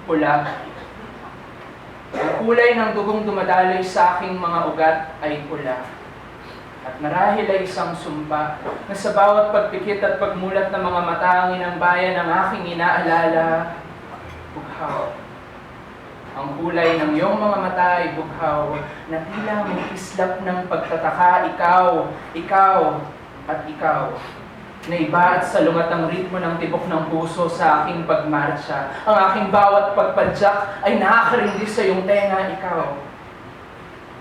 pula. Ang kulay ng dugong dumadaloy sa aking mga ugat ay pula. At marahil ay isang sumpa na sa bawat pagpikit at pagmulat ng mga mata ang inang bayan ang aking inaalala, bughaw. Ang kulay ng iyong mga mata ay bughaw na tila may islap ng pagtataka, ikaw, at ikaw. Na iba at salungat ang ritmo ng tibok ng puso sa aking pagmarcha. Ang aking bawat pagpadyak ay nakakarindi sa iyong tenga, ikaw.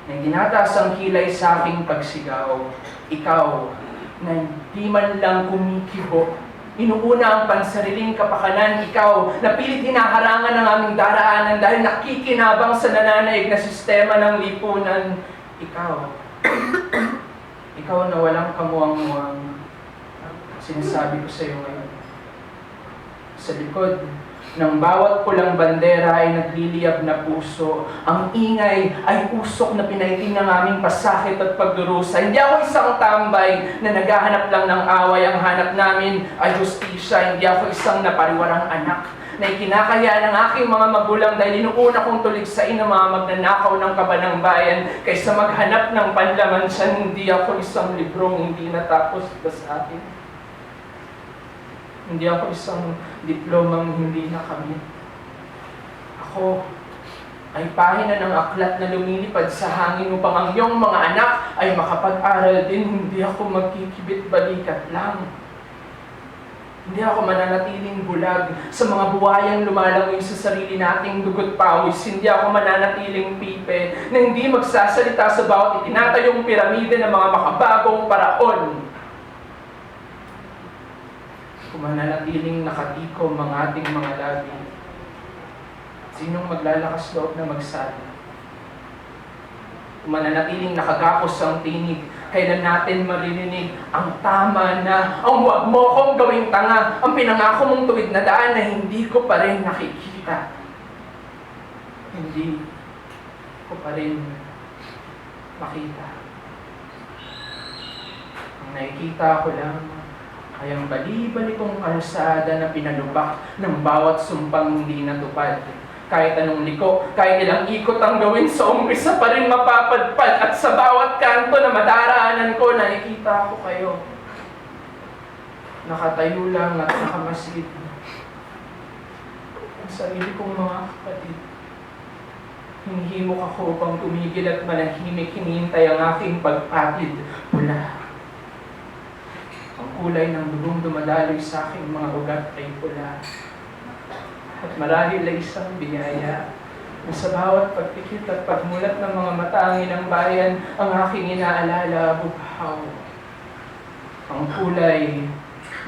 Na tinataas ang kilay sa aking pagsigaw, ikaw. Na hindi man lang kumikibo, inuuna ang pansariling kapakanan, ikaw. Na pilit hinaharangan ng aming daraanan dahil nakikinabang sa nananaig na sistema ng lipunan, ikaw. Ikaw na walang kamuang-muang. Sinasabi ko sa iyo ngayon. Sa likod ng bawat pulang bandera ay nagliliyab na puso. Ang ingay ay usok na pinaitim ng aming pasakit at pagdurusa. Hindi ako isang tambay na naghahanap lang ng away. Ang hanap namin ay justisya. Hindi ako isang napariwarang anak na ikinakaya ng aking mga magulang dahil inuuna kong tuligsain ang mga magnanakaw ng kabanang bayan kaysa maghanap ng panlamansan. Hindi ako isang librong hindi natapos sa akin. Hindi ako isang diplomang hindi nakamit. Ako ay pahina ng aklat na lumilipad sa hangin upang ang iyong mga anak ay makapag-aral din. Hindi ako magkikibit-balikat lang. Hindi ako mananatiling bulag sa mga buwayang lumalangoy sa sarili nating dugot pawis. Hindi ako mananatiling pipe na hindi magsasalita sa bawat itinatayong piramide ng mga makabagong paraon. Kung mananatiling nakatikom ang ating mga labi, sinong maglalakas loob na magsabi? Kung mananatiling nakagapos ang tinig, kailan natin maririnig ang tama na, ang huwag mo kong gawing tanga, ang pinangako mong tuwid na daan na hindi ko pa rin nakikita. Hindi ko pa rin makita. Ang nakikita ko lang ay ang bali-balikong kalsada na pinalubak ng bawat sumpang hindi natupad. Kahit anong liko, kahit ilang ikot ang gawin sa umpisa pa rin mapapadpad. At sa bawat kanto na madaraanan ko, nakikita ko kayo. Nakatayo lang at nakamasid. Ang sarili kong mga kapatid. Hinihimok ako upang tumigil at manahimik, hinihintay ang aking pagpatid. Pula. Ang kulay ng dugong dumadaloy sa aking mga ugat ay pula. At marahil ay isang biyaya na sa bawat pagpikit at pagmulat ng mga mata ang inang bayan, ang aking inaalala, bughaw. Ang kulay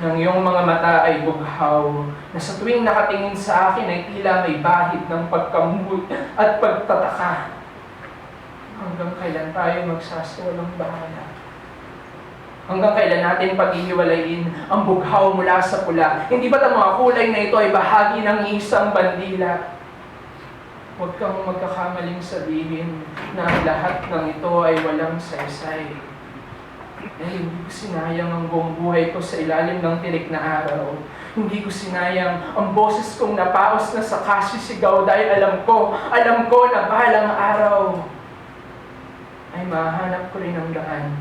ng iyong mga mata ay bughaw, na sa tuwing nakatingin sa akin ay tila may bahid ng pagkamut at pagtataka. Hanggang kailan tayo magsasawalang bahala? Hanggang kailan natin paghihiwalayin ang bughaw mula sa pula? Hindi ba't ang mga kulay na ito ay bahagi ng isang bandila? Huwag kang magkakamaling sabihin na ang lahat ng ito ay walang saysay. Hindi ko sinayang ang buong buhay ko sa ilalim ng tirik na araw. Hindi ko sinayang ang boses kong napaos na sa kasisigaw dahil alam ko na balang araw ay mahanap ko rin ang daan.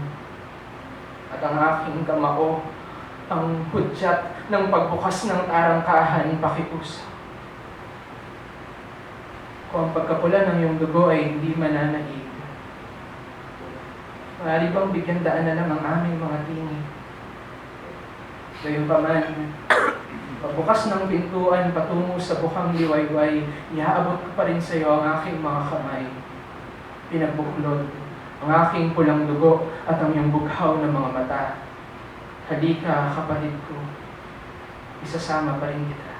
At ang aking kamao, ang hudyat ng pagbukas ng tarangkahan pakipusa. Kung ang pagkapula ng iyong dugo ay hindi mananaig, maaari bang bigyan daan na lang ang aming mga tinig? Gayunpaman, pagbukas ng pintuan patungo sa bukang liwayway, iaabot ko pa rin sa iyo ang aking mga kamay. Pinagbuklod ang aking pulang dugo at ang iyong bughaw ng mga mata. Halika, kapatid ko, isasama pa rin kita.